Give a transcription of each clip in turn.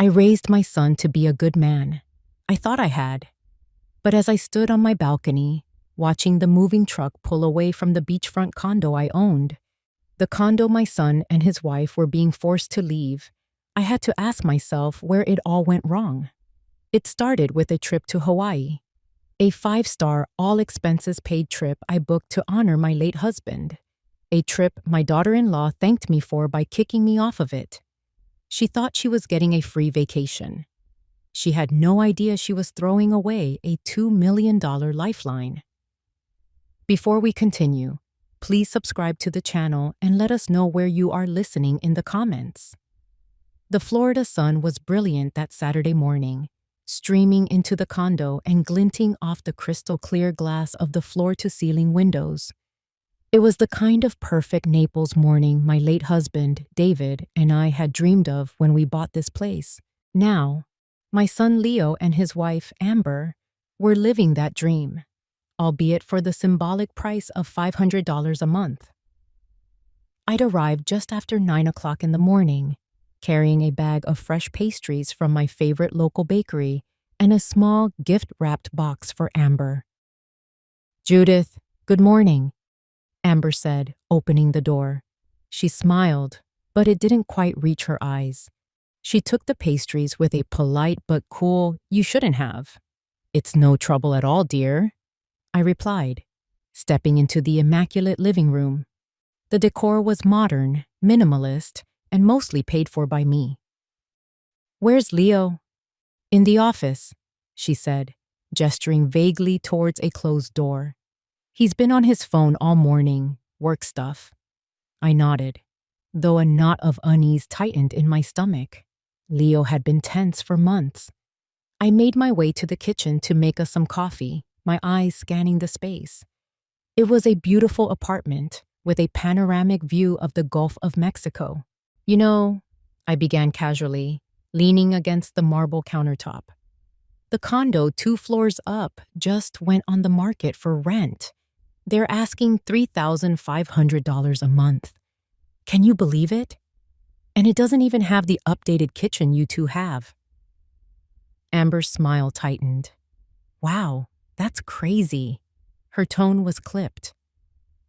I raised my son to be a good man. I thought I had. But as I stood on my balcony, watching the moving truck pull away from the beachfront condo I owned, the condo my son and his wife were being forced to leave, I had to ask myself where it all went wrong. It started with a trip to Hawaii, a 5-star, all-expenses-paid trip I booked to honor my late husband, a trip my daughter-in-law thanked me for by kicking me off of it. She thought she was getting a free vacation. She had no idea she was throwing away a $2 million lifeline. Before we continue, please subscribe to the channel and let us know where you are listening in the comments. The Florida sun was brilliant that Saturday morning, streaming into the condo and glinting off the crystal-clear glass of the floor-to-ceiling windows. It was the kind of perfect Naples morning my late husband, David, and I had dreamed of when we bought this place. Now, my son Leo and his wife, Amber, were living that dream, albeit for the symbolic price of $500 a month. I'd arrived just after 9 o'clock in the morning, carrying a bag of fresh pastries from my favorite local bakery and a small gift-wrapped box for Amber. "Judith, good morning," Amber said, opening the door. She smiled, but it didn't quite reach her eyes. She took the pastries with a polite but cool, "You shouldn't have." "It's no trouble at all, dear," I replied, stepping into the immaculate living room. The decor was modern, minimalist, and mostly paid for by me. "Where's Leo?" "In the office," she said, gesturing vaguely towards a closed door. "He's been on his phone all morning, work stuff." I nodded, though a knot of unease tightened in my stomach. Leo had been tense for months. I made my way to the kitchen to make us some coffee, my eyes scanning the space. It was a beautiful apartment with a panoramic view of the Gulf of Mexico. "You know," I began casually, leaning against the marble countertop, "the condo 2 floors up just went on the market for rent. They're asking $3,500 a month. Can you believe it? And it doesn't even have the updated kitchen you two have." Amber's smile tightened. "Wow, that's crazy." Her tone was clipped.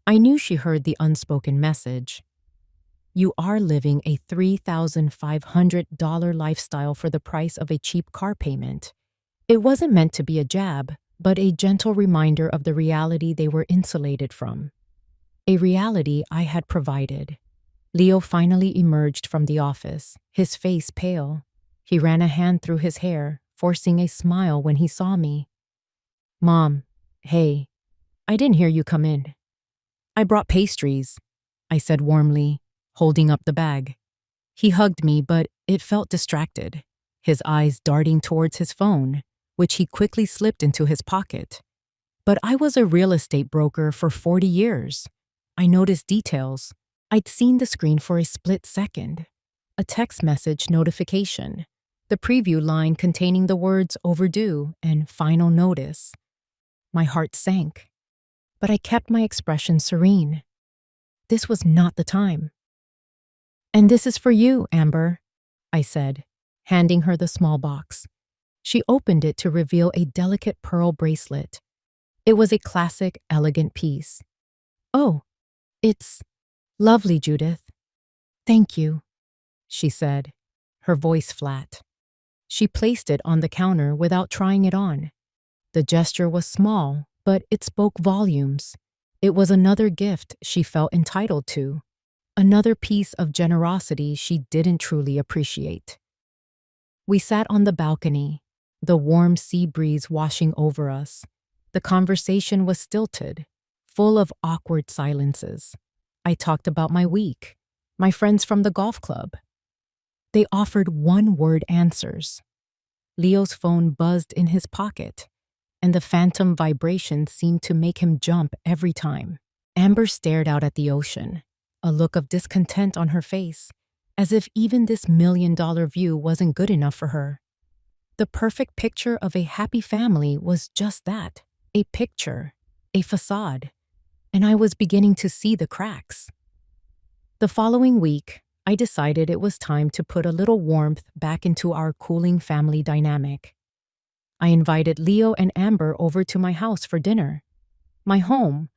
I knew she heard the unspoken message. You are living a $3,500 lifestyle for the price of a cheap car payment. It wasn't meant to be a jab, but a gentle reminder of the reality they were insulated from. A reality I had provided. Leo finally emerged from the office, his face pale. He ran a hand through his hair, forcing a smile when he saw me. "Mom, hey, I didn't hear you come in." "I brought pastries," I said warmly, holding up the bag. He hugged me, but it felt distracted, his eyes darting towards his phone, which he quickly slipped into his pocket. But I was a real estate broker for 40 years. I noticed details. I'd seen the screen for a split second. A text message notification. The preview line containing the words "overdue" and "final notice." My heart sank, but I kept my expression serene. This was not the time. "And this is for you, Amber," I said, handing her the small box. She opened it to reveal a delicate pearl bracelet. It was a classic, elegant piece. "Oh, it's lovely, Judith." "Thank you," she said, her voice flat. She placed it on the counter without trying it on. The gesture was small, but it spoke volumes. It was another gift she felt entitled to, another piece of generosity she didn't truly appreciate. We sat on the balcony, the warm sea breeze washing over us. The conversation was stilted, full of awkward silences. I talked about my week, my friends from the golf club. They offered one-word answers. Leo's phone buzzed in his pocket, and the phantom vibration seemed to make him jump every time. Amber stared out at the ocean, a look of discontent on her face, as if even this $1 million view wasn't good enough for her. The perfect picture of a happy family was just that, a picture, a facade, and I was beginning to see the cracks. The following week, I decided it was time to put a little warmth back into our cooling family dynamic. I invited Leo and Amber over to my house for dinner. My home,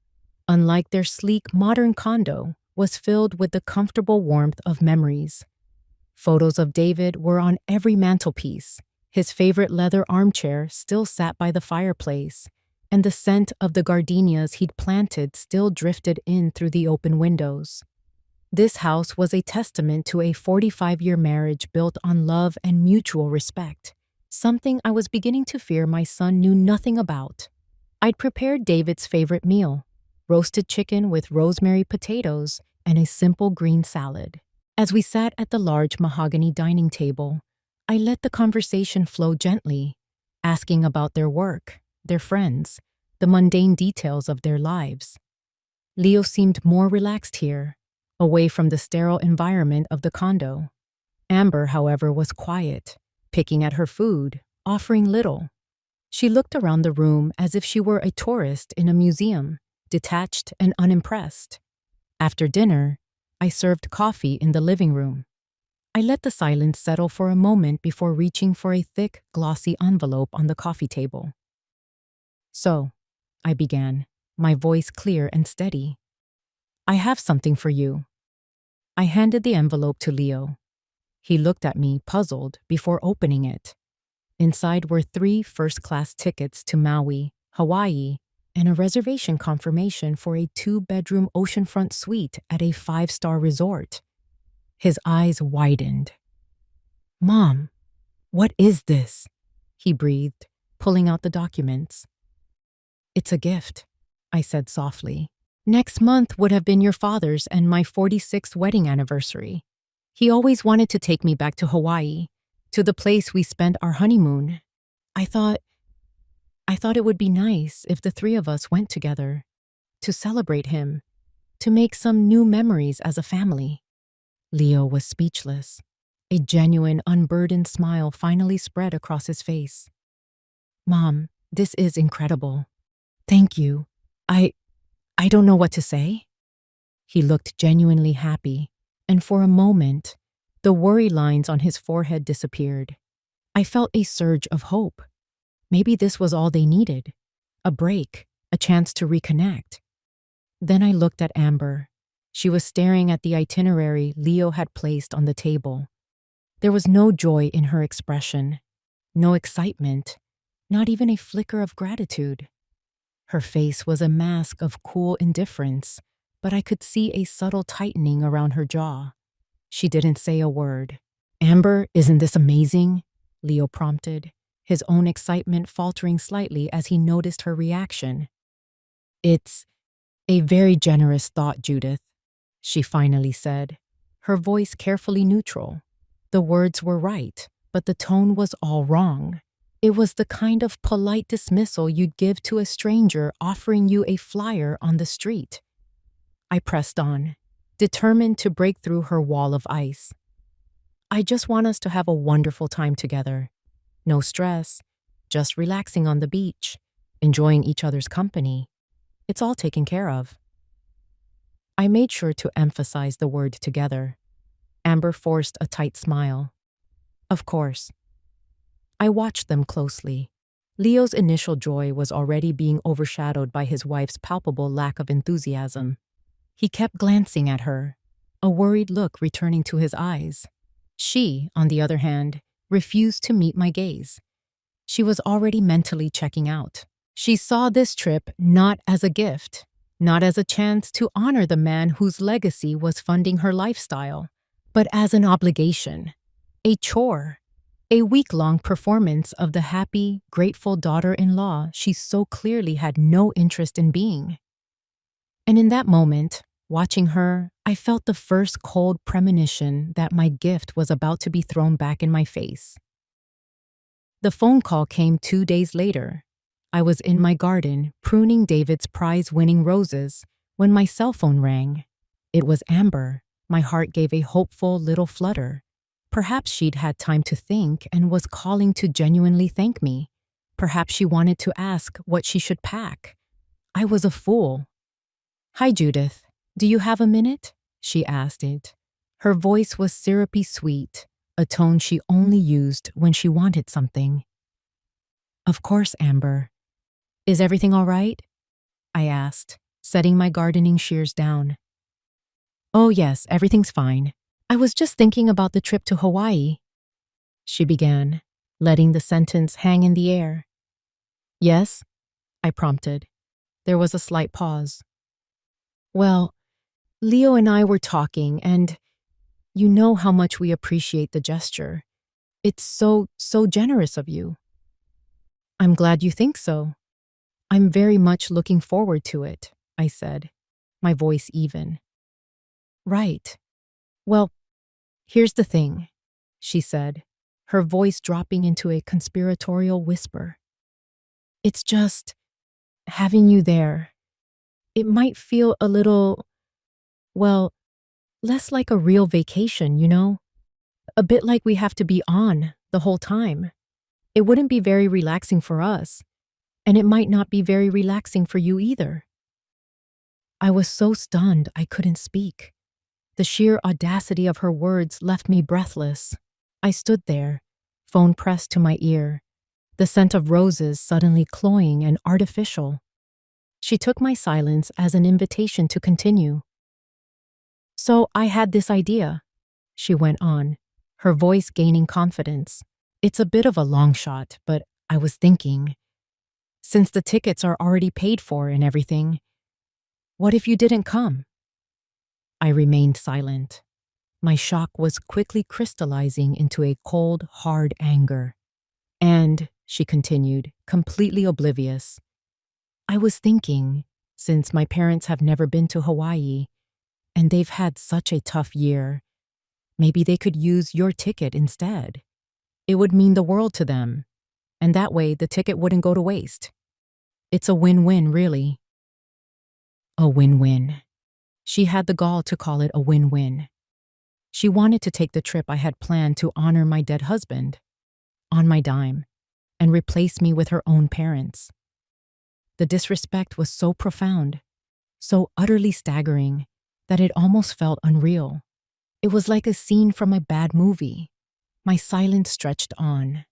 unlike their sleek modern condo, was filled with the comfortable warmth of memories. Photos of David were on every mantelpiece. His favorite leather armchair still sat by the fireplace, and the scent of the gardenias he'd planted still drifted in through the open windows. This house was a testament to a 45-year marriage built on love and mutual respect, something I was beginning to fear my son knew nothing about. I'd prepared David's favorite meal, roasted chicken with rosemary potatoes and a simple green salad. As we sat at the large mahogany dining table, I let the conversation flow gently, asking about their work, their friends, the mundane details of their lives. Leo seemed more relaxed here, away from the sterile environment of the condo. Amber, however, was quiet, picking at her food, offering little. She looked around the room as if she were a tourist in a museum, detached and unimpressed. After dinner, I served coffee in the living room. I let the silence settle for a moment before reaching for a thick, glossy envelope on the coffee table. "So," I began, my voice clear and steady, "I have something for you." I handed the envelope to Leo. He looked at me, puzzled, before opening it. Inside were 3 first-class tickets to Maui, Hawaii, and a reservation confirmation for a 2-bedroom oceanfront suite at a 5-star resort. His eyes widened. "Mom, what is this?" he breathed, pulling out the documents. "It's a gift," I said softly. "Next month would have been your father's and my 46th wedding anniversary. He always wanted to take me back to Hawaii, to the place we spent our honeymoon. I thought it would be nice if the 3 of us went together, to celebrate him, to make some new memories as a family." Leo was speechless. A genuine, unburdened smile finally spread across his face. "Mom, this is incredible. Thank you. I don't know what to say." He looked genuinely happy, and for a moment, the worry lines on his forehead disappeared. I felt a surge of hope. Maybe this was all they needed. A break, a chance to reconnect. Then I looked at Amber. She was staring at the itinerary Leo had placed on the table. There was no joy in her expression, no excitement, not even a flicker of gratitude. Her face was a mask of cool indifference, but I could see a subtle tightening around her jaw. She didn't say a word. "Amber, isn't this amazing?" Leo prompted, his own excitement faltering slightly as he noticed her reaction. "It's a very generous thought, Judith," she finally said, her voice carefully neutral. The words were right, but the tone was all wrong. It was the kind of polite dismissal you'd give to a stranger offering you a flyer on the street. I pressed on, determined to break through her wall of ice. "I just want us to have a wonderful time together. No stress, just relaxing on the beach, enjoying each other's company. It's all taken care of." I made sure to emphasize the word together. Amber forced a tight smile. "Of course." I watched them closely. Leo's initial joy was already being overshadowed by his wife's palpable lack of enthusiasm. He kept glancing at her, a worried look returning to his eyes. She, on the other hand, refused to meet my gaze. She was already mentally checking out. She saw this trip not as a gift, not as a chance to honor the man whose legacy was funding her lifestyle, but as an obligation, a chore, a week-long performance of the happy, grateful daughter-in-law she so clearly had no interest in being. And in that moment, watching her, I felt the first cold premonition that my gift was about to be thrown back in my face. The phone call came 2 days later. I was in my garden, pruning David's prize-winning roses, when my cell phone rang. It was Amber. My heart gave a hopeful little flutter. Perhaps she'd had time to think and was calling to genuinely thank me. Perhaps she wanted to ask what she should pack. I was a fool. "Hi, Judith. Do you have a minute?" she asked it, Her voice was syrupy sweet, a tone she only used when she wanted something. Of course, Amber. Is everything all right? I asked, setting my gardening shears down. Oh yes, everything's fine. I was just thinking about the trip to Hawaii, she began, letting the sentence hang in the air. Yes? I prompted. There was a slight pause. Well, Leo and I were talking, and you know how much we appreciate the gesture. It's so generous of you. I'm glad you think so. I'm very much looking forward to it, I said, my voice even. Right. Well, here's the thing, she said, her voice dropping into a conspiratorial whisper. It's just having you there. It might feel a little, well, less like a real vacation, you know? A bit like we have to be on the whole time. It wouldn't be very relaxing for us, and it might not be very relaxing for you either. I was so stunned I couldn't speak. The sheer audacity of her words left me breathless. I stood there, phone pressed to my ear, the scent of roses suddenly cloying and artificial. She took my silence as an invitation to continue. So I had this idea, she went on, her voice gaining confidence. It's a bit of a long shot, but I was thinking, since the tickets are already paid for and everything, what if you didn't come? I remained silent. My shock was quickly crystallizing into a cold, hard anger. And, she continued, completely oblivious, I was thinking, since my parents have never been to Hawaii, and they've had such a tough year, maybe they could use your ticket instead. It would mean the world to them, and that way the ticket wouldn't go to waste. It's a win-win, really. A win-win. She had the gall to call it a win-win. She wanted to take the trip I had planned to honor my dead husband, on my dime, and replace me with her own parents. The disrespect was so profound, so utterly staggering, that it almost felt unreal. It was like a scene from a bad movie. My silence stretched on.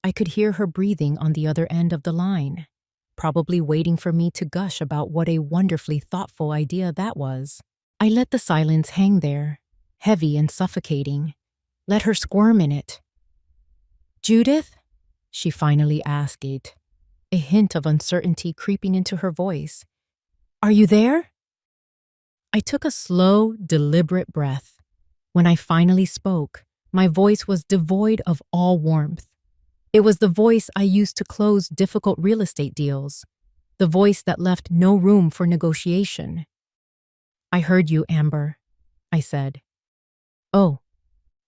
I could hear her breathing on the other end of the line, probably waiting for me to gush about what a wonderfully thoughtful idea that was. I let the silence hang there, heavy and suffocating. Let her squirm in it. Judith? She finally asked, a hint of uncertainty creeping into her voice. Are you there? I took a slow, deliberate breath. When I finally spoke, my voice was devoid of all warmth. It was the voice I used to close difficult real estate deals, the voice that left no room for negotiation. I heard you, Amber, I said. Oh,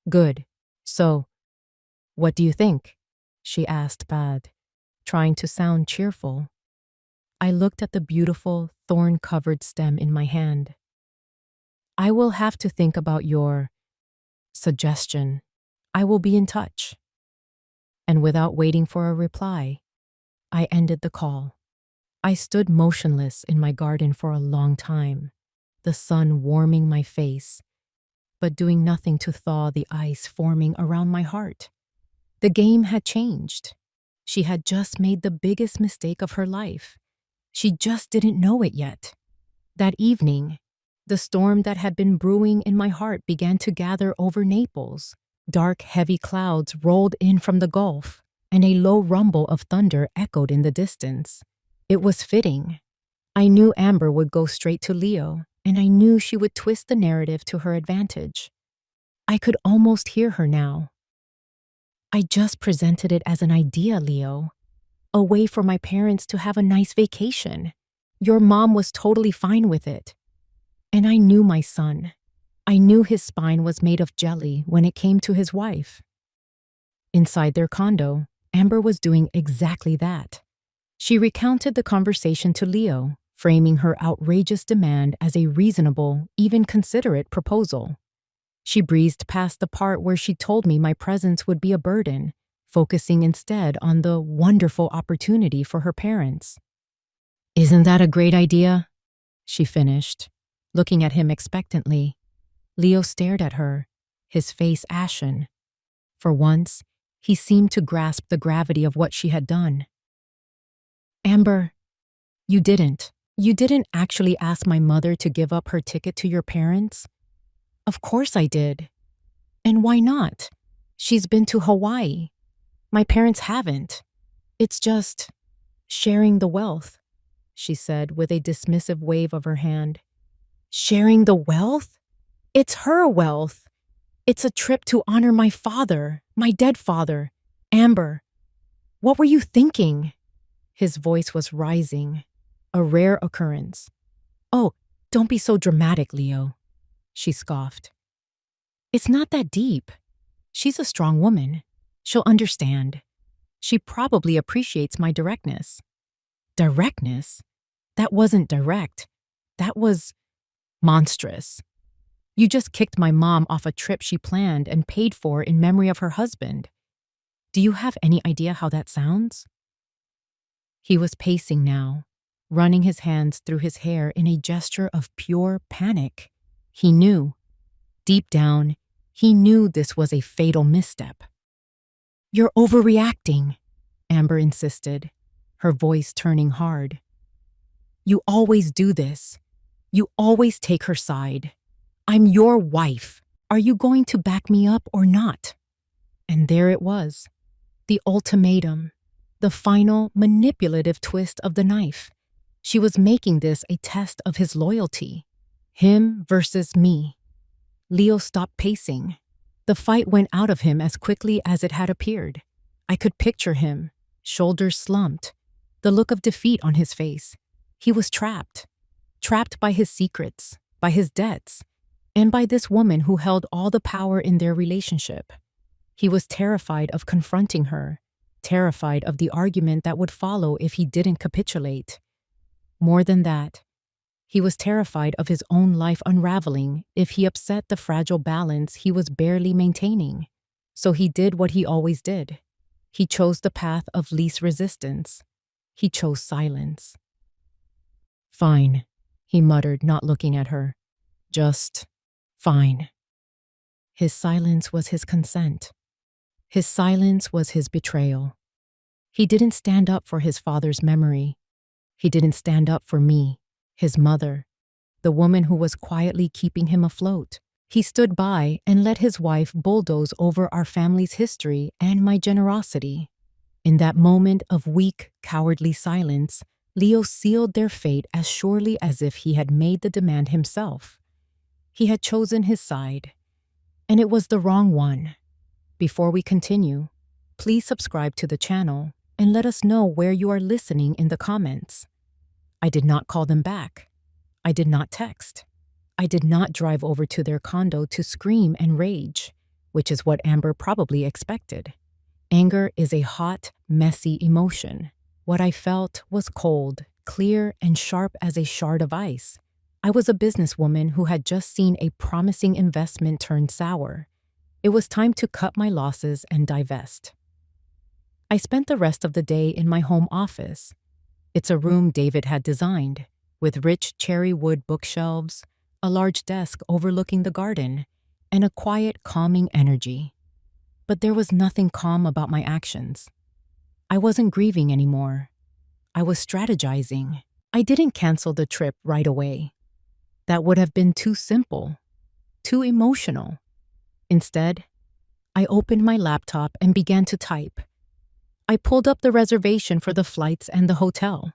good. So, what do you think? She asked, trying to sound cheerful. I looked at the beautiful, thorn-covered stem in my hand. I will have to think about your suggestion. I will be in touch. And without waiting for a reply, I ended the call. I stood motionless in my garden for a long time, the sun warming my face, but doing nothing to thaw the ice forming around my heart. The game had changed. She had just made the biggest mistake of her life. She just didn't know it yet. That evening, the storm that had been brewing in my heart began to gather over Naples. Dark, heavy clouds rolled in from the Gulf, and a low rumble of thunder echoed in the distance. It was fitting. I knew Amber would go straight to Leo, and I knew she would twist the narrative to her advantage. I could almost hear her now. I just presented it as an idea, Leo. A way for my parents to have a nice vacation. Your mom was totally fine with it. And I knew my son. I knew his spine was made of jelly when it came to his wife. Inside their condo, Amber was doing exactly that. She recounted the conversation to Leo, framing her outrageous demand as a reasonable, even considerate proposal. She breezed past the part where she told me my presence would be a burden, focusing instead on the wonderful opportunity for her parents. Isn't that a great idea? She finished, looking at him expectantly. Leo stared at her, his face ashen. For once, he seemed to grasp the gravity of what she had done. Amber, you didn't. You didn't actually ask my mother to give up her ticket to your parents? Of course I did. And why not? She's been to Hawaii. My parents haven't. It's just sharing the wealth, she said with a dismissive wave of her hand. Sharing the wealth? It's her wealth. It's a trip to honor my father, my dead father. Amber, what were you thinking? His voice was rising, a rare occurrence. Oh, don't be so dramatic, Leo, she scoffed. It's not that deep. She's a strong woman. She'll understand. She probably appreciates my directness. Directness? That wasn't direct. That was monstrous. You just kicked my mom off a trip she planned and paid for in memory of her husband. Do you have any idea how that sounds? He was pacing now, running his hands through his hair in a gesture of pure panic. He knew. Deep down, he knew this was a fatal misstep. You're overreacting, Amber insisted, her voice turning hard. You always do this. You always take her side. I'm your wife. Are you going to back me up or not? And there it was, the ultimatum, the final manipulative twist of the knife. She was making this a test of his loyalty. Him versus me. Leo stopped pacing. The fight went out of him as quickly as it had appeared. I could picture him, shoulders slumped, the look of defeat on his face. He was trapped. Trapped by his secrets, by his debts, and by this woman who held all the power in their relationship. He was terrified of confronting her, terrified of the argument that would follow if he didn't capitulate. More than that, he was terrified of his own life unraveling if he upset the fragile balance he was barely maintaining. So he did what he always did. He chose the path of least resistance. He chose silence. Fine, he muttered, not looking at her. Just fine. His silence was his consent. His silence was his betrayal. He didn't stand up for his father's memory. He didn't stand up for me, his mother, the woman who was quietly keeping him afloat. He stood by and let his wife bulldoze over our family's history and my generosity. In that moment of weak, cowardly silence, Leo sealed their fate as surely as if he had made the demand himself. He had chosen his side, and it was the wrong one. Before we continue, please subscribe to the channel and let us know where you are listening in the comments. I did not call them back. I did not text. I did not drive over to their condo to scream and rage, which is what Amber probably expected. Anger is a hot, messy emotion. What I felt was cold, clear, and sharp as a shard of ice. I was a businesswoman who had just seen a promising investment turn sour. It was time to cut my losses and divest. I spent the rest of the day in my home office. It's a room David had designed, with rich cherry wood bookshelves, a large desk overlooking the garden, and a quiet, calming energy. But there was nothing calm about my actions. I wasn't grieving anymore. I was strategizing. I didn't cancel the trip right away. That would have been too simple, too emotional. Instead, I opened my laptop and began to type. I pulled up the reservation for the flights and the hotel.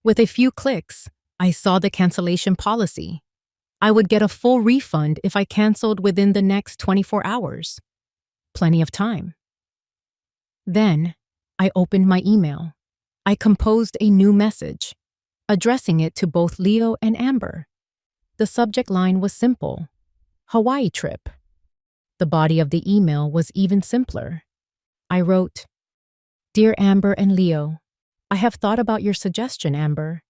With a few clicks, I saw the cancellation policy. I would get a full refund if I canceled within the next 24 hours. Plenty of time. Then, I opened my email. I composed a new message, addressing it to both Leo and Amber. The subject line was simple: Hawaii trip. The body of the email was even simpler. I wrote, Dear Amber and Leo, I have thought about your suggestion, Amber.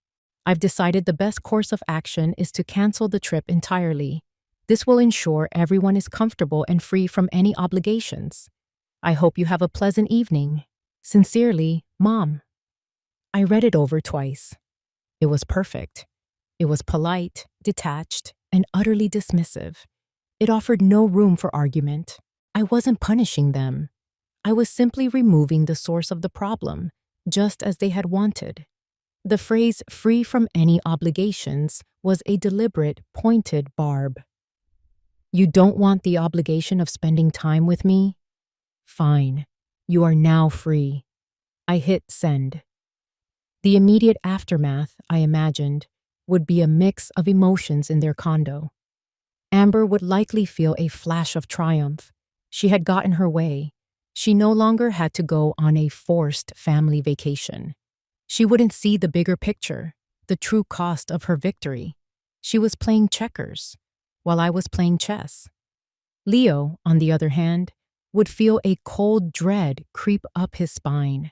I've decided the best course of action is to cancel the trip entirely. This will ensure everyone is comfortable and free from any obligations. I hope you have a pleasant evening. Sincerely, Mom. I read it over twice. It was perfect. It was polite, detached, and utterly dismissive. It offered no room for argument. I wasn't punishing them. I was simply removing the source of the problem, just as they had wanted. The phrase free from any obligations was a deliberate, pointed barb. You don't want the obligation of spending time with me? Fine. You are now free. I hit send. The immediate aftermath, I imagined, would be a mix of emotions in their condo. Amber would likely feel a flash of triumph. She had gotten her way. She no longer had to go on a forced family vacation. She wouldn't see the bigger picture, the true cost of her victory. She was playing checkers, while I was playing chess. Leo, on the other hand, would feel a cold dread creep up his spine.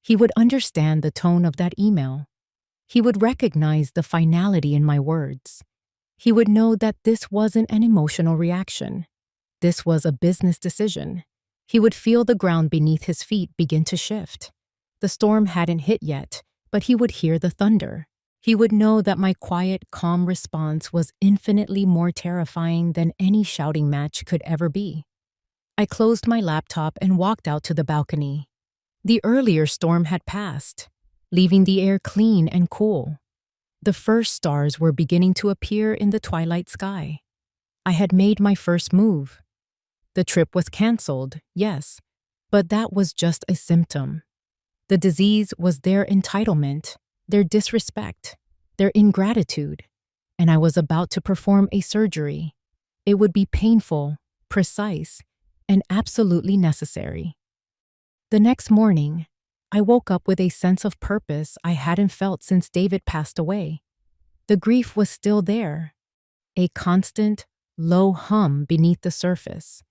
He would understand the tone of that email. He would recognize the finality in my words. He would know that this wasn't an emotional reaction. This was a business decision. He would feel the ground beneath his feet begin to shift. The storm hadn't hit yet, but he would hear the thunder. He would know that my quiet, calm response was infinitely more terrifying than any shouting match could ever be. I closed my laptop and walked out to the balcony. The earlier storm had passed, leaving the air clean and cool. The first stars were beginning to appear in the twilight sky. I had made my first move. The trip was canceled, yes, but that was just a symptom. The disease was their entitlement, their disrespect, their ingratitude, and I was about to perform a surgery. It would be painful, precise, and absolutely necessary. The next morning, I woke up with a sense of purpose I hadn't felt since David passed away. The grief was still there, a constant, low hum beneath the surface.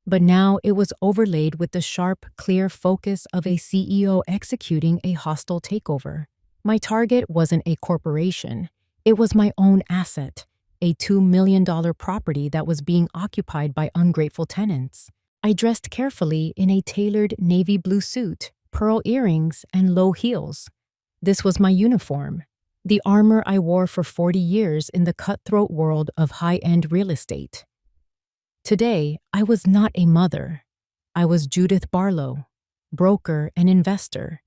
But now it was overlaid with the sharp, clear focus of a CEO executing a hostile takeover. My target wasn't a corporation. It was my own asset, a $2 million property that was being occupied by ungrateful tenants. I dressed carefully in a tailored navy blue suit, pearl earrings, and low heels. This was my uniform, the armor I wore for 40 years in the cutthroat world of high-end real estate. Today, I was not a mother. I was Judith Barlow, broker and investor.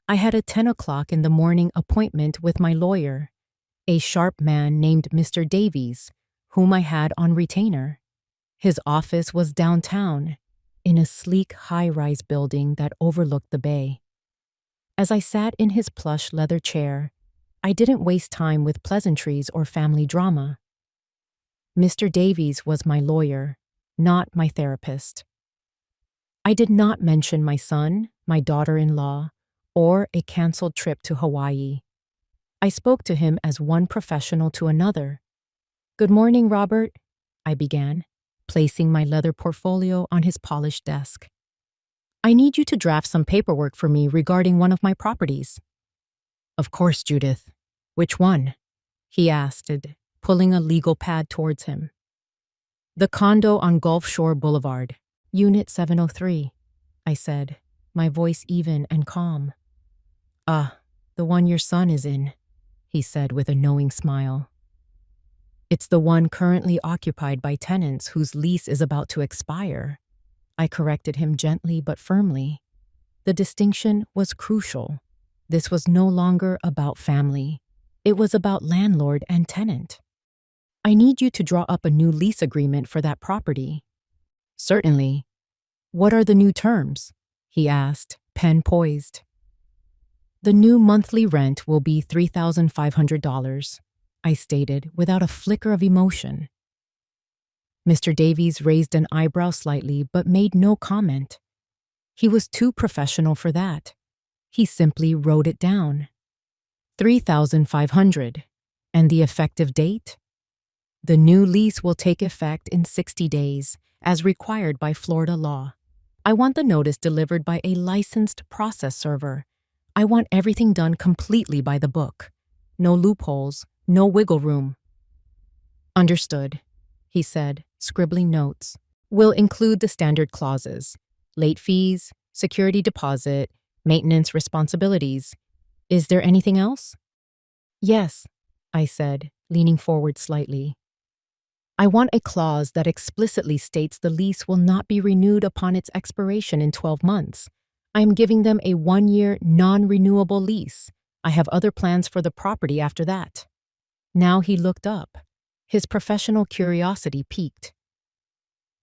I had a 10 o'clock in the morning appointment with my lawyer, a sharp man named Mr. Davies, whom I had on retainer. His office was downtown, in a sleek high-rise building that overlooked the bay. As I sat in his plush leather chair, I didn't waste time with pleasantries or family drama. Mr. Davies was my lawyer, not my therapist. I did not mention my son, my daughter-in-law, or a canceled trip to Hawaii. I spoke to him as one professional to another. "Good morning, Robert," I began, placing my leather portfolio on his polished desk. "I need you to draft some paperwork for me regarding one of my properties." "Of course, Judith. Which one?" he asked, pulling a legal pad towards him. "The condo on Gulf Shore Boulevard, Unit 703, I said, my voice even and calm. "Ah, the one your son is in," he said with a knowing smile. "It's the one currently occupied by tenants whose lease is about to expire," I corrected him gently but firmly. The distinction was crucial. This was no longer about family. It was about landlord and tenant. "I need you to draw up a new lease agreement for that property." "Certainly. What are the new terms?" he asked, pen poised. "The new monthly rent will be $3,500, I stated without a flicker of emotion. Mr. Davies raised an eyebrow slightly but made no comment. He was too professional for that. He simply wrote it down. $3,500. And the effective date? "The new lease will take effect in 60 days, as required by Florida law. I want the notice delivered by a licensed process server. I want everything done completely by the book. No loopholes, no wiggle room." "Understood," he said, scribbling notes. "We'll include the standard clauses: late fees, security deposit, maintenance responsibilities. Is there anything else?" "Yes," I said, leaning forward slightly. I want a clause that explicitly states the lease will not be renewed upon its expiration in 12 months. I am giving them a 1-year non-renewable lease. I have other plans for the property after that." Now he looked up. His professional curiosity piqued.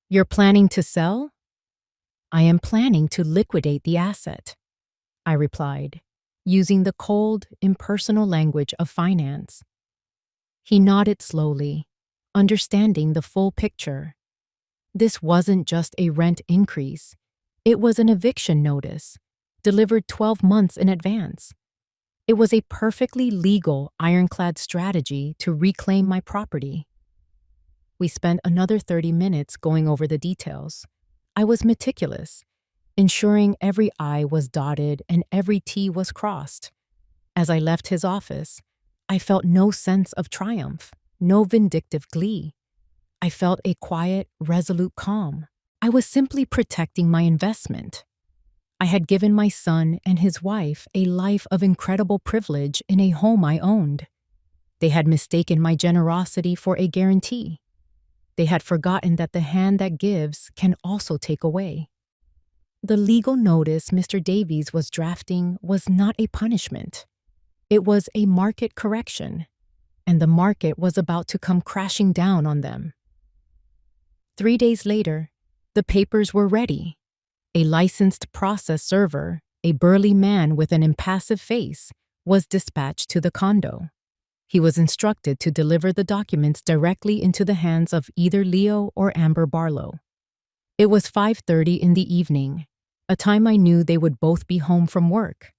"You're planning to sell?" "I am planning to liquidate the asset," I replied, using the cold, impersonal language of finance. He nodded slowly, understanding the full picture. This wasn't just a rent increase. It was an eviction notice, delivered 12 months in advance. It was a perfectly legal, ironclad strategy to reclaim my property. We spent another 30 minutes going over the details. I was meticulous, ensuring every I was dotted and every T was crossed. As I left his office, I felt no sense of triumph, no vindictive glee. I felt a quiet, resolute calm. I was simply protecting my investment. I had given my son and his wife a life of incredible privilege in a home I owned. They had mistaken my generosity for a guarantee. They had forgotten that the hand that gives can also take away. The legal notice Mr. Davies was drafting was not a punishment. It was a market correction, and the market was about to come crashing down on them. 3 days later, the papers were ready. A licensed process server, a burly man with an impassive face, was dispatched to the condo. He was instructed to deliver the documents directly into the hands of either Leo or Amber Barlow. It was 5:30 in the evening, a time I knew they would both be home from work.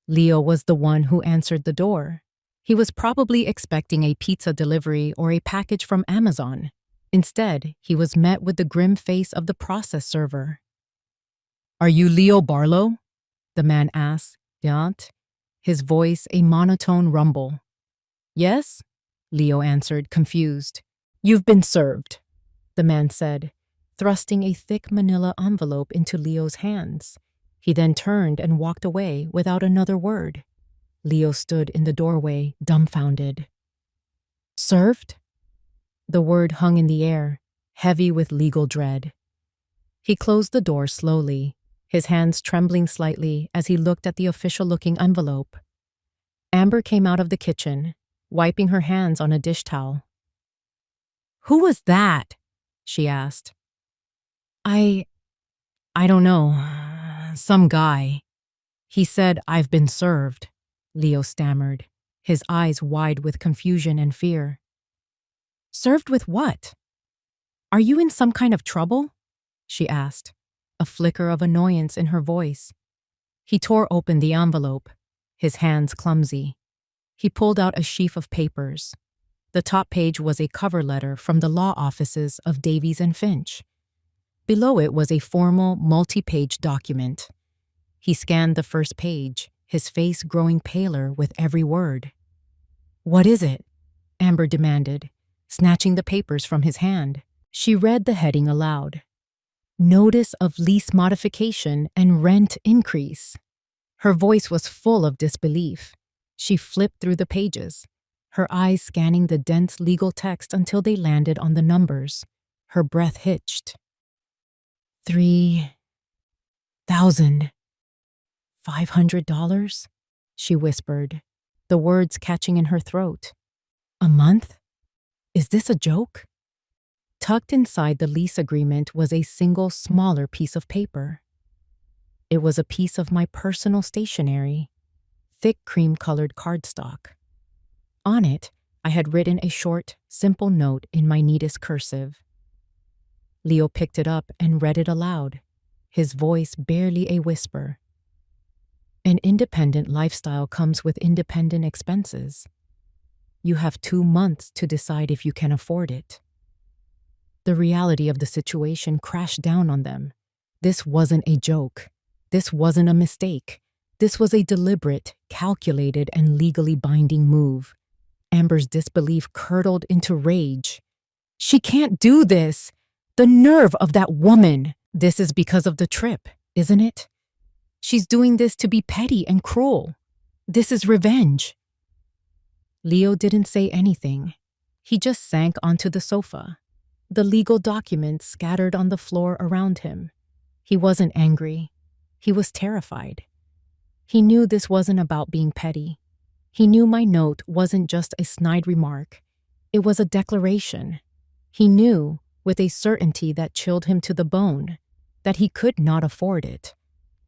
Leo was the one who answered the door. He was probably expecting a pizza delivery or a package from Amazon. Instead, he was met with the grim face of the process server. "Are you Leo Barlow?" the man asked, his voice a monotone rumble. "Yes," Leo answered, confused. "You've been served," the man said, thrusting a thick manila envelope into Leo's hands. He then turned and walked away without another word. Leo stood in the doorway, dumbfounded. "Served?" The word hung in the air, heavy with legal dread. He closed the door slowly, his hands trembling slightly as he looked at the official-looking envelope. Amber came out of the kitchen, wiping her hands on a dish towel. "Who was that?" she asked. I don't know. Some guy. He said I've been served," Leo stammered, his eyes wide with confusion and fear. "Served with what? Are you in some kind of trouble?" she asked, a flicker of annoyance in her voice. He tore open the envelope, his hands clumsy. He pulled out a sheaf of papers. The top page was a cover letter from the law offices of Davies and Finch. Below it was a formal, multi-page document. He scanned the first page, his face growing paler with every word. "What is it?" Amber demanded, snatching the papers from his hand. She read the heading aloud. "Notice of lease modification and rent increase." Her voice was full of disbelief. She flipped through the pages, her eyes scanning the dense legal text until they landed on the numbers. Her breath hitched. $3,500, she whispered, the words catching in her throat. "A month? Is this a joke?" Tucked inside the lease agreement was a single smaller piece of paper. It was a piece of my personal stationery, thick cream-colored cardstock. On it, I had written a short, simple note in my neatest cursive. Leo picked it up and read it aloud, his voice barely a whisper. "An independent lifestyle comes with independent expenses. You have 2 months to decide if you can afford it." The reality of the situation crashed down on them. This wasn't a joke. This wasn't a mistake. This was a deliberate, calculated, and legally binding move. Amber's disbelief curdled into rage. "She can't do this! The nerve of that woman! This is because of the trip, isn't it? She's doing this to be petty and cruel. This is revenge." Leo didn't say anything. He just sank onto the sofa, the legal documents scattered on the floor around him. He wasn't angry. He was terrified. He knew this wasn't about being petty. He knew my note wasn't just a snide remark. It was a declaration. He knew, with a certainty that chilled him to the bone, that he could not afford it.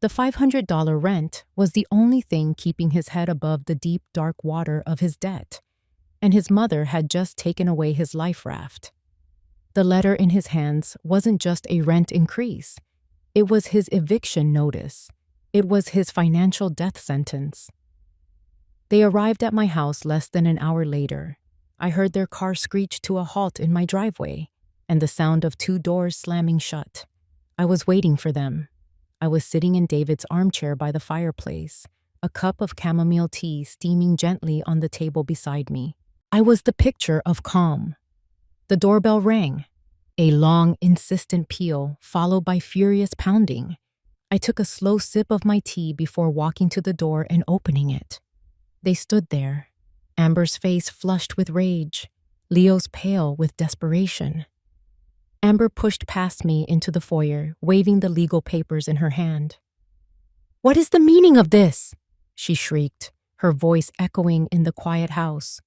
The $500 rent was the only thing keeping his head above the deep, dark water of his debt, and his mother had just taken away his life raft. The letter in his hands wasn't just a rent increase. It was his eviction notice. It was his financial death sentence. They arrived at my house less than an hour later. I heard their car screech to a halt in my driveway, and the sound of 2 doors slamming shut. I was waiting for them. I was sitting in David's armchair by the fireplace, a cup of chamomile tea steaming gently on the table beside me. I was the picture of calm. The doorbell rang, a long, insistent peal followed by furious pounding. I took a slow sip of my tea before walking to the door and opening it. They stood there, Amber's face flushed with rage, Leo's pale with desperation. Amber pushed past me into the foyer, waving the legal papers in her hand. "What is the meaning of this?" she shrieked, her voice echoing in the quiet house.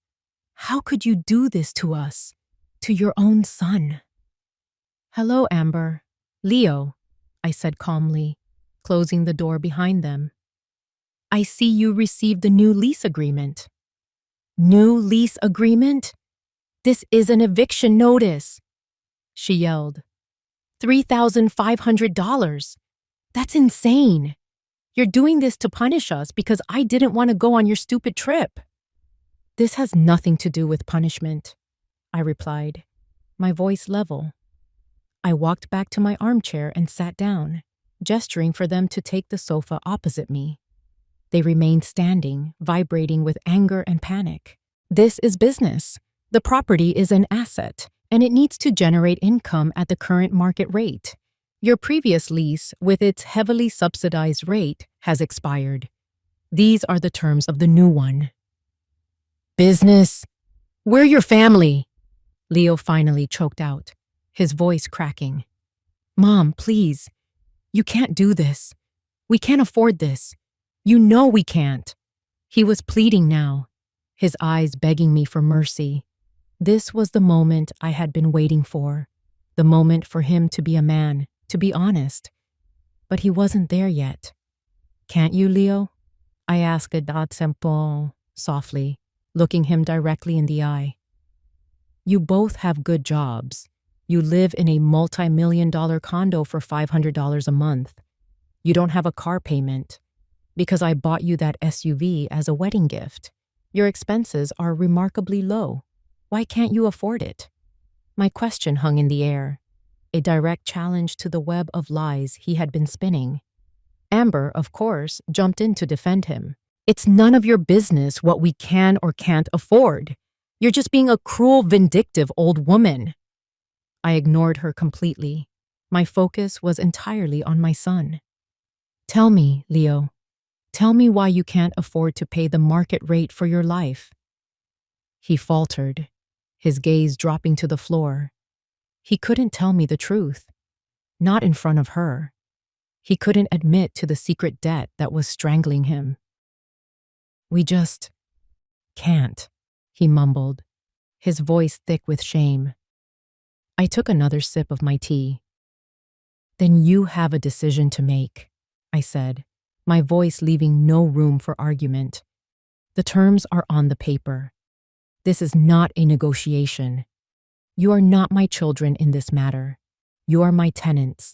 "How could you do this to us? To your own son?" "Hello, Amber." "Leo," I said calmly, closing the door behind them. "I see you received the new lease agreement." "New lease agreement? This is an eviction notice," she yelled. $3,500. That's insane. You're doing this to punish us because I didn't want to go on your stupid trip. "This has nothing to do with punishment," I replied, my voice level. I walked back to my armchair and sat down, gesturing for them to take the sofa opposite me. They remained standing, vibrating with anger and panic. "This is business. The property is an asset, and it needs to generate income at the current market rate. Your previous lease, with its heavily subsidized rate, has expired. These are the terms of the new one." "Business? We're your family," Leo finally choked out, his voice cracking. "Mom, please. You can't do this. We can't afford this. You know we can't." He was pleading now, his eyes begging me for mercy. This was the moment I had been waiting for, the moment for him to be a man, to be honest. But he wasn't there yet. "Can't you, Leo?" I asked Simple softly, looking him directly in the eye. "You both have good jobs. You live in a multi-million-dollar condo for $500 a month. You don't have a car payment, because I bought you that SUV as a wedding gift. Your expenses are remarkably low. Why can't you afford it?" My question hung in the air, a direct challenge to the web of lies he had been spinning. Amber, of course, jumped in to defend him. "It's none of your business what we can or can't afford. You're just being a cruel, vindictive old woman." I ignored her completely. My focus was entirely on my son. "Tell me, Leo. Tell me why you can't afford to pay the market rate for your life." He faltered, his gaze dropping to the floor. He couldn't tell me the truth. Not in front of her. He couldn't admit to the secret debt that was strangling him. "We just can't," he mumbled, his voice thick with shame. I took another sip of my tea. "Then you have a decision to make," I said, my voice leaving no room for argument. "The terms are on the paper. This is not a negotiation. You are not my children in this matter. You are my tenants.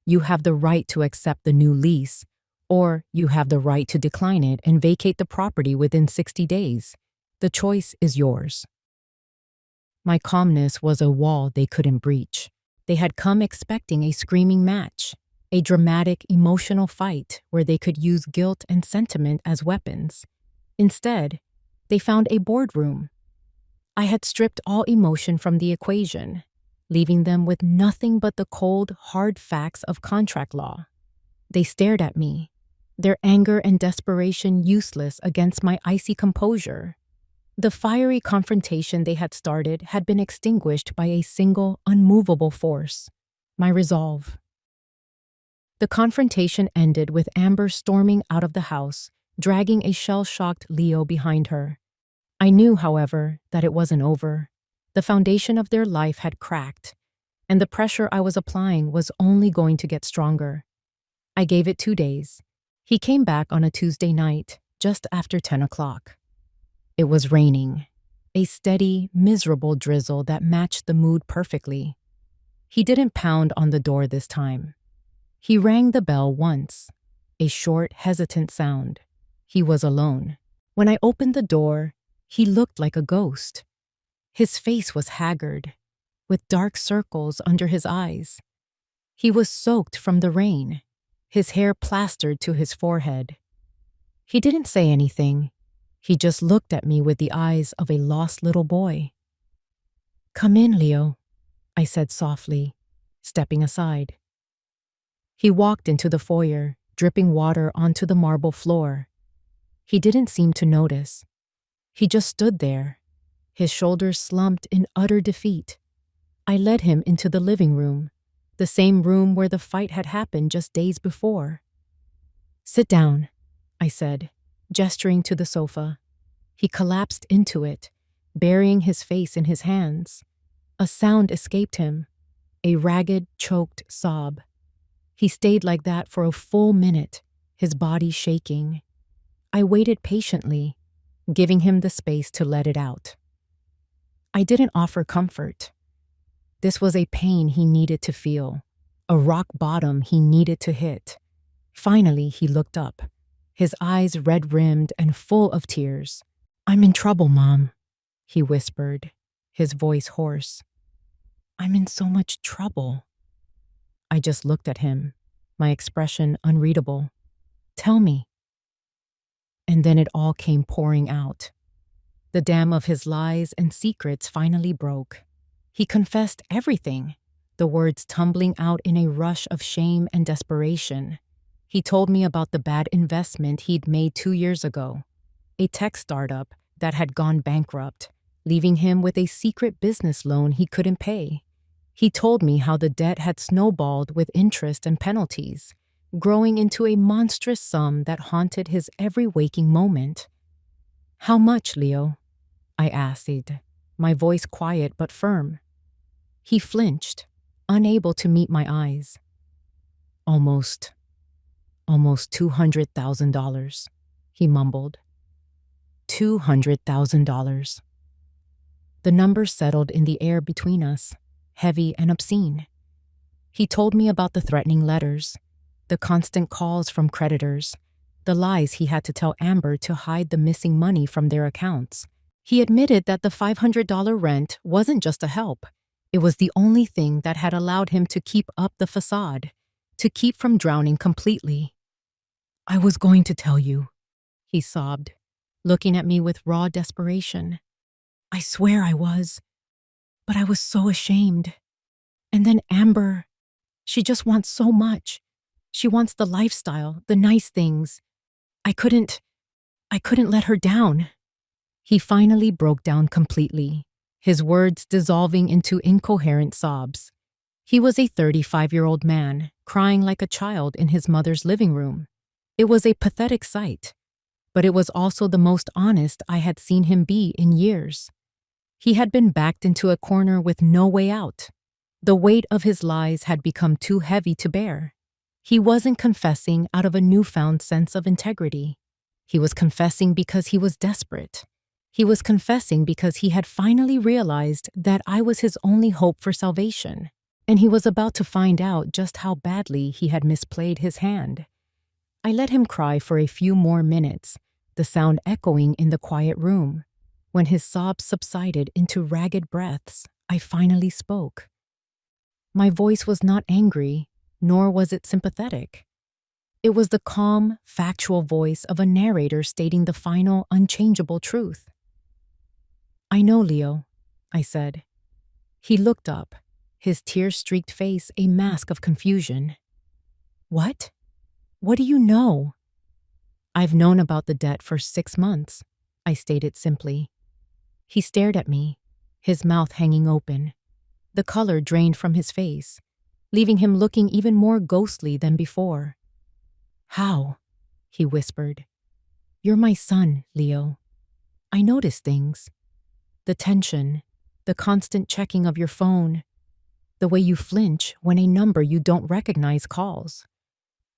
You have the right to accept the new lease, or you have the right to decline it and vacate the property within 60 days. The choice is yours." My calmness was a wall they couldn't breach. They had come expecting a screaming match, a dramatic, emotional fight where they could use guilt and sentiment as weapons. Instead, they found a boardroom. I had stripped all emotion from the equation, leaving them with nothing but the cold, hard facts of contract law. They stared at me, their anger and desperation useless against my icy composure. The fiery confrontation they had started had been extinguished by a single, unmovable force: my resolve. The confrontation ended with Amber storming out of the house, dragging a shell-shocked Leo behind her. I knew, however, that it wasn't over. The foundation of their life had cracked, and the pressure I was applying was only going to get stronger. I gave it 2 days. He came back on a Tuesday night, just after 10 o'clock. It was raining, a steady, miserable drizzle that matched the mood perfectly. He didn't pound on the door this time. He rang the bell once, a short, hesitant sound. He was alone. When I opened the door, he looked like a ghost. His face was haggard, with dark circles under his eyes. He was soaked from the rain, his hair plastered to his forehead. He didn't say anything. He just looked at me with the eyes of a lost little boy. "Come in, Leo," I said softly, stepping aside. He walked into the foyer, dripping water onto the marble floor. He didn't seem to notice. He just stood there, his shoulders slumped in utter defeat. I led him into the living room, the same room where the fight had happened just days before. "Sit down," I said, gesturing to the sofa. He collapsed into it, burying his face in his hands. A sound escaped him, a ragged, choked sob. He stayed like that for a full minute, his body shaking. I waited patiently, giving him the space to let it out. I didn't offer comfort. This was a pain he needed to feel, a rock bottom he needed to hit. Finally, he looked up, his eyes red-rimmed and full of tears. "I'm in trouble, Mom," he whispered, his voice hoarse. "I'm in so much trouble." I just looked at him, my expression unreadable. "Tell me." And then it all came pouring out. The dam of his lies and secrets finally broke. He confessed everything, the words tumbling out in a rush of shame and desperation. He told me about the bad investment he'd made 2 years ago, a tech startup that had gone bankrupt, leaving him with a secret business loan he couldn't pay. He told me how the debt had snowballed with interest and penalties, growing into a monstrous sum that haunted his every waking moment. "How much, Leo?" I asked, my voice quiet but firm. He flinched, unable to meet my eyes. Almost $200,000, he mumbled. $200,000. The number settled in the air between us, heavy and obscene. He told me about the threatening letters, the constant calls from creditors, the lies he had to tell Amber to hide the missing money from their accounts. He admitted that the $500 rent wasn't just a help. It was the only thing that had allowed him to keep up the facade, to keep from drowning completely. "I was going to tell you," he sobbed, looking at me with raw desperation. "I swear I was. But I was so ashamed. And then Amber, she just wants so much. She wants the lifestyle, the nice things. I couldn't let her down." He finally broke down completely, his words dissolving into incoherent sobs. He was a 35-year-old man, crying like a child in his mother's living room. It was a pathetic sight, but it was also the most honest I had seen him be in years. He had been backed into a corner with no way out. The weight of his lies had become too heavy to bear. He wasn't confessing out of a newfound sense of integrity. He was confessing because he was desperate. He was confessing because he had finally realized that I was his only hope for salvation, and he was about to find out just how badly he had misplayed his hand. I let him cry for a few more minutes, the sound echoing in the quiet room. When his sobs subsided into ragged breaths, I finally spoke. My voice was not angry, nor was it sympathetic. It was the calm, factual voice of a narrator stating the final, unchangeable truth. "I know, Leo," I said. He looked up, his tear-streaked face a mask of confusion. "What? What do you know?" "I've known about the debt for 6 months," I stated simply. He stared at me, his mouth hanging open. The color drained from his face, leaving him looking even more ghostly than before. "How?" he whispered. "You're my son, Leo. I notice things. The tension, the constant checking of your phone, the way you flinch when a number you don't recognize calls.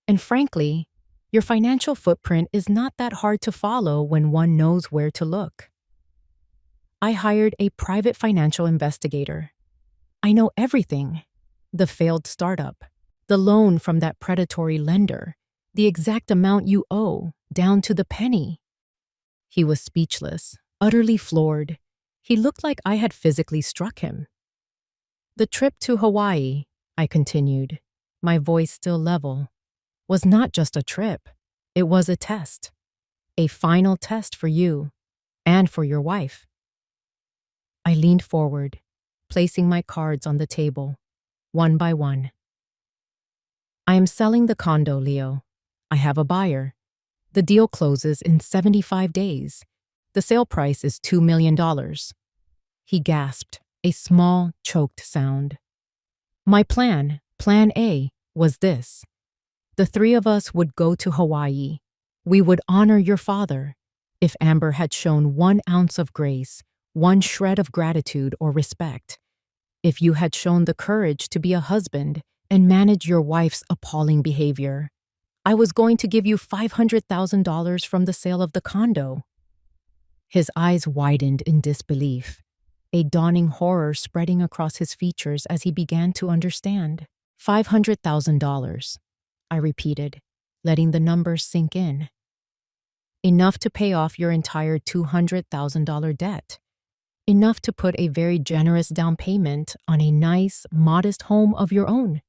And frankly, your financial footprint is not that hard to follow when one knows where to look. I hired a private financial investigator. I know everything. The failed startup, the loan from that predatory lender, the exact amount you owe, down to the penny." He was speechless, utterly floored. He looked like I had physically struck him. "The trip to Hawaii," I continued, my voice still level, "was not just a trip. It was a test. A final test for you and for your wife." I leaned forward, placing my cards on the table, one by one. "I am selling the condo, Leo. I have a buyer. The deal closes in 75 days. The sale price is $2 million. He gasped, a small, choked sound. "My plan, Plan A, was this. The three of us would go to Hawaii. We would honor your father. If Amber had shown 1 ounce of grace, 1 shred of gratitude or respect, if you had shown the courage to be a husband and manage your wife's appalling behavior, I was going to give you $500,000 from the sale of the condo." His eyes widened in disbelief, a dawning horror spreading across his features as he began to understand. $500,000, I repeated, letting the number sink in. Enough to pay off your entire $200,000 debt. Enough to put a very generous down payment on a nice, modest home of your own.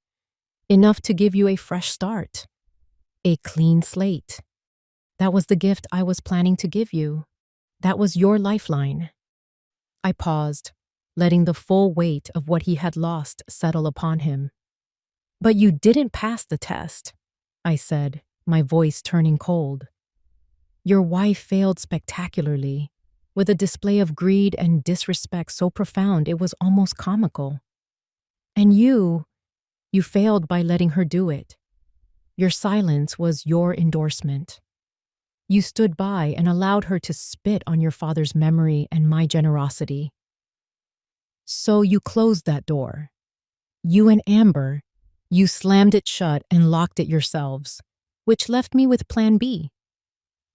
Enough to give you a fresh start. A clean slate. That was the gift I was planning to give you. That was your lifeline. I paused, letting the full weight of what he had lost settle upon him. "But you didn't pass the test," I said, my voice turning cold. "Your wife failed spectacularly, with a display of greed and disrespect so profound it was almost comical. And you failed by letting her do it. Your silence was your endorsement. You stood by and allowed her to spit on your father's memory and my generosity. So you closed that door. You and Amber, you slammed it shut and locked it yourselves, which left me with Plan B."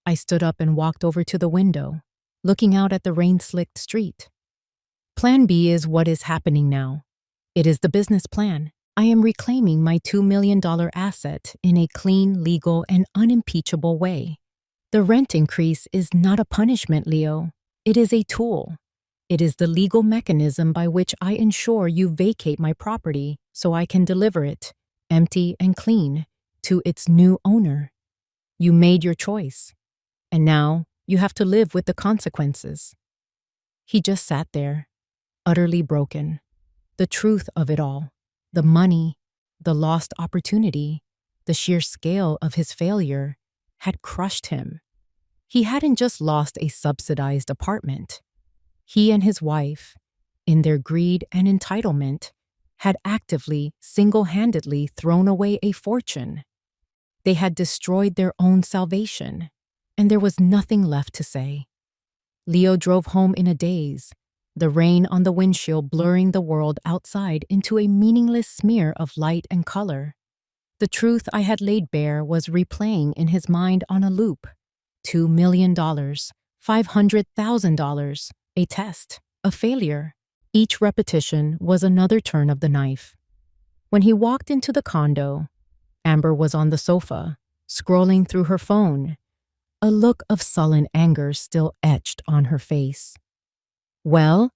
I stood up and walked over to the window, looking out at the rain-slicked street. "Plan B is what is happening now. It is the business plan. I am reclaiming my $2 million asset in a clean, legal, and unimpeachable way. The rent increase is not a punishment, Leo. It is a tool. It is the legal mechanism by which I ensure you vacate my property so I can deliver it, empty and clean, to its new owner. You made your choice, and now you have to live with the consequences." He just sat there, utterly broken. The truth of it all, the money, the lost opportunity, the sheer scale of his failure, had crushed him. He hadn't just lost a subsidized apartment. He and his wife, in their greed and entitlement, had actively, single-handedly thrown away a fortune. They had destroyed their own salvation, and there was nothing left to say. Leo drove home in a daze, the rain on the windshield blurring the world outside into a meaningless smear of light and color. The truth I had laid bare was replaying in his mind on a loop. $2 million, $500,000, a test, a failure. Each repetition was another turn of the knife. When he walked into the condo, Amber was on the sofa, scrolling through her phone, a look of sullen anger still etched on her face. "Well?"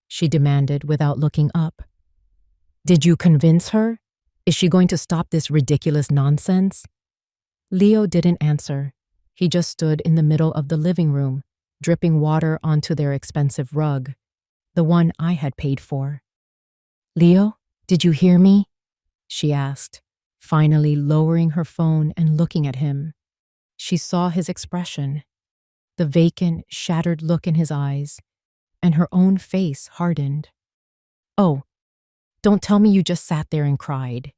she demanded without looking up. "Did you convince her? Is she going to stop this ridiculous nonsense?" Leo didn't answer. He just stood in the middle of the living room, dripping water onto their expensive rug, the one I had paid for. "Leo, did you hear me?" she asked, finally lowering her phone and looking at him. She saw his expression, the vacant, shattered look in his eyes, and her own face hardened. "Oh, don't tell me you just sat there and cried.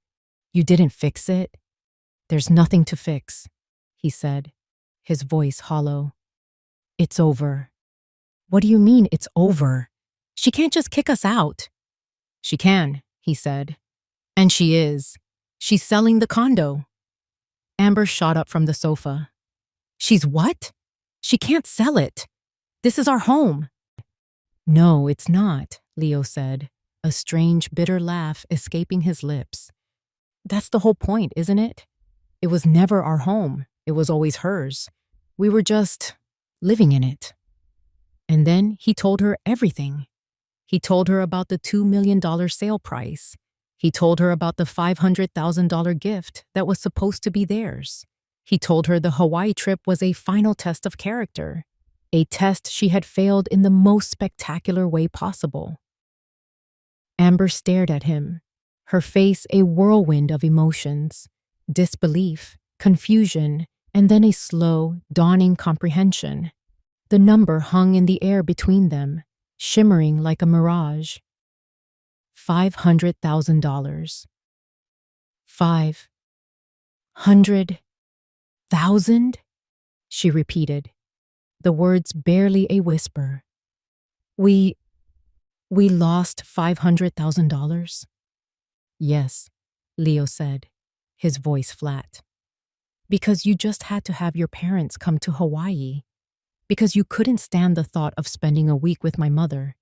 You didn't fix it?" "There's nothing to fix," he said, his voice hollow. "It's over." "What do you mean it's over? She can't just kick us out." "She can," he said. "And she is. She's selling the condo." Amber shot up from the sofa. "She's what? She can't sell it. This is our home." "No, it's not," Leo said, a strange, bitter laugh escaping his lips. "That's the whole point, isn't it? It was never our home. It was always hers. We were just living in it." And then he told her everything. He told her about the $2 million sale price. He told her about the $500,000 gift that was supposed to be theirs. He told her the Hawaii trip was a final test of character, a test she had failed in the most spectacular way possible. Amber stared at him, her face a whirlwind of emotions, disbelief, confusion, and then a slow, dawning comprehension. The number hung in the air between them, shimmering like a mirage. $500,000. 500,000? She repeated, the words barely a whisper. We lost $500,000? Yes, Leo said, his voice flat. Because you just had to have your parents come to Hawaii. Because you couldn't stand the thought of spending a week with my mother.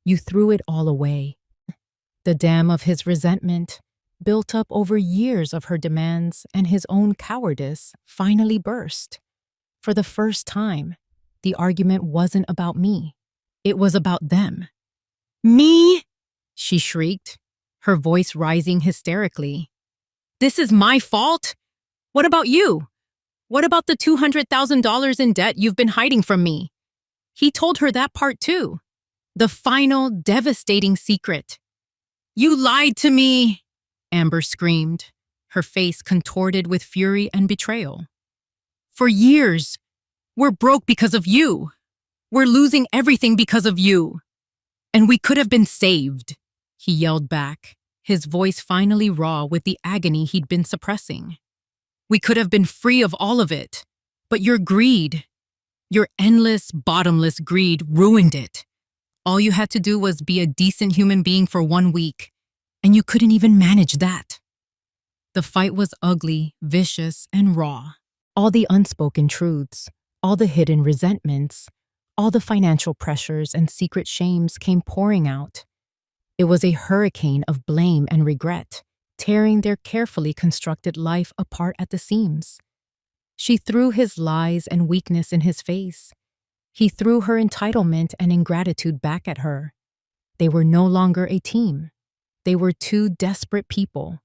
You threw it all away. The dam of his resentment, built up over years of her demands and his own cowardice, finally burst. For the first time, the argument wasn't about me. It was about them. "Me?" she shrieked, her voice rising hysterically. "This is my fault? What about you? What about the $200,000 in debt you've been hiding from me?" He told her that part too. The final, devastating secret. "You lied to me!" Amber screamed, her face contorted with fury and betrayal. "For years, we're broke because of you. We're losing everything because of you. And we could have been saved," he yelled back, his voice finally raw with the agony he'd been suppressing. "We could have been free of all of it, but your greed, your endless, bottomless greed ruined it. All you had to do was be a decent human being for 1 week, and you couldn't even manage that." The fight was ugly, vicious, and raw. All the unspoken truths, all the hidden resentments, all the financial pressures and secret shames came pouring out. It was a hurricane of blame and regret, tearing their carefully constructed life apart at the seams. She threw his lies and weakness in his face. He threw her entitlement and ingratitude back at her. They were no longer a team. They were two desperate people,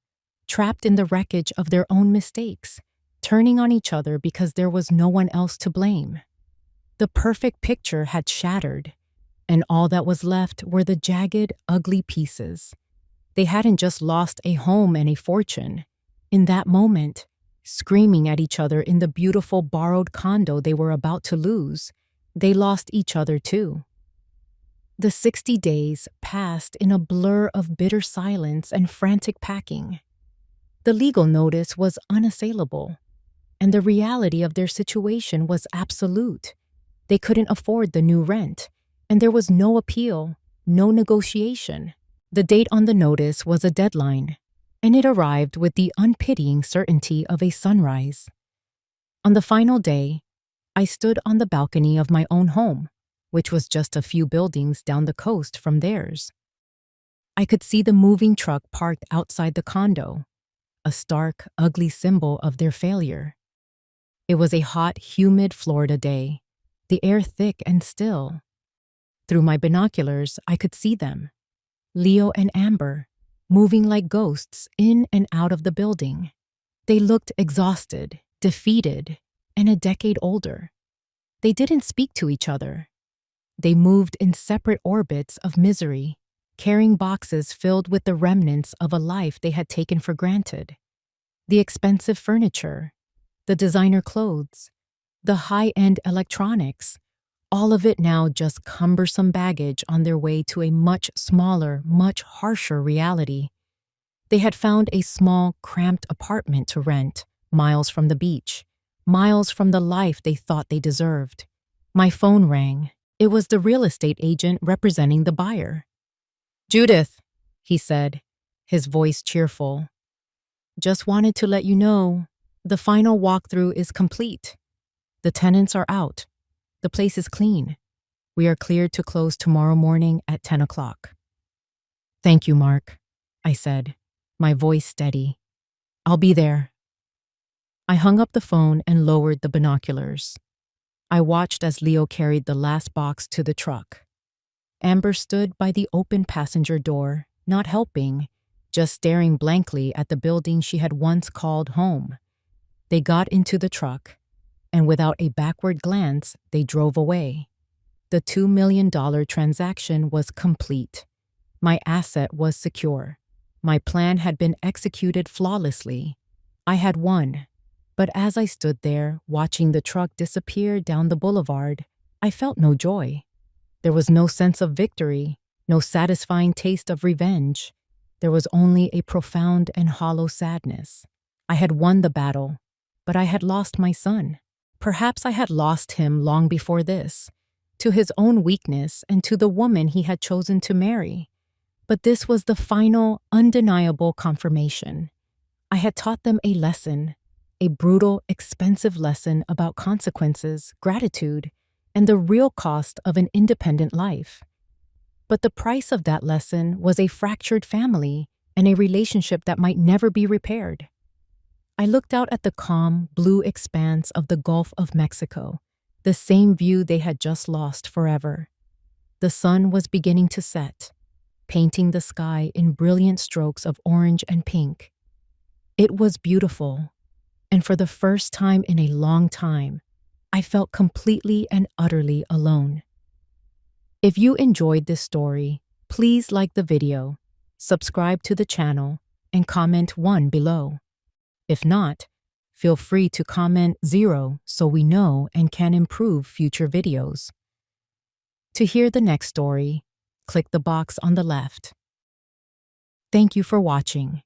trapped in the wreckage of their own mistakes, turning on each other because there was no one else to blame. The perfect picture had shattered, and all that was left were the jagged, ugly pieces. They hadn't just lost a home and a fortune. In that moment, screaming at each other in the beautiful borrowed condo they were about to lose, they lost each other too. The 60 days passed in a blur of bitter silence and frantic packing. The legal notice was unassailable, and the reality of their situation was absolute. They couldn't afford the new rent, and there was no appeal, no negotiation. The date on the notice was a deadline, and it arrived with the unpitying certainty of a sunrise. On the final day, I stood on the balcony of my own home, which was just a few buildings down the coast from theirs. I could see the moving truck parked outside the condo, a stark, ugly symbol of their failure. It was a hot, humid Florida day, the air thick and still. Through my binoculars, I could see them, Leo and Amber, moving like ghosts in and out of the building. They looked exhausted, defeated, and a decade older. They didn't speak to each other. They moved in separate orbits of misery, carrying boxes filled with the remnants of a life they had taken for granted. The expensive furniture, the designer clothes, the high-end electronics, all of it now just cumbersome baggage on their way to a much smaller, much harsher reality. They had found a small, cramped apartment to rent, miles from the beach, miles from the life they thought they deserved. My phone rang. It was the real estate agent representing the buyer. "Judith," he said, his voice cheerful. "Just wanted to let you know, the final walkthrough is complete. The tenants are out. The place is clean. We are cleared to close tomorrow morning at 10 o'clock. "Thank you, Mark," I said, my voice steady. "I'll be there." I hung up the phone and lowered the binoculars. I watched as Leo carried the last box to the truck. Amber stood by the open passenger door, not helping, just staring blankly at the building she had once called home. They got into the truck, and without a backward glance, they drove away. The $2 million transaction was complete. My asset was secure. My plan had been executed flawlessly. I had won. But as I stood there, watching the truck disappear down the boulevard, I felt no joy. There was no sense of victory, no satisfying taste of revenge. There was only a profound and hollow sadness. I had won the battle, but I had lost my son. Perhaps I had lost him long before this, to his own weakness and to the woman he had chosen to marry. But this was the final, undeniable confirmation. I had taught them a lesson, a brutal, expensive lesson about consequences, gratitude, and the real cost of an independent life. But the price of that lesson was a fractured family and a relationship that might never be repaired. I looked out at the calm, blue expanse of the Gulf of Mexico, the same view they had just lost forever. The sun was beginning to set, painting the sky in brilliant strokes of orange and pink. It was beautiful, and for the first time in a long time, I felt completely and utterly alone. If you enjoyed this story, please like the video, subscribe to the channel, and comment 1 below. If not, feel free to comment 0 so we know and can improve future videos. To hear the next story, click the box on the left. Thank you for watching.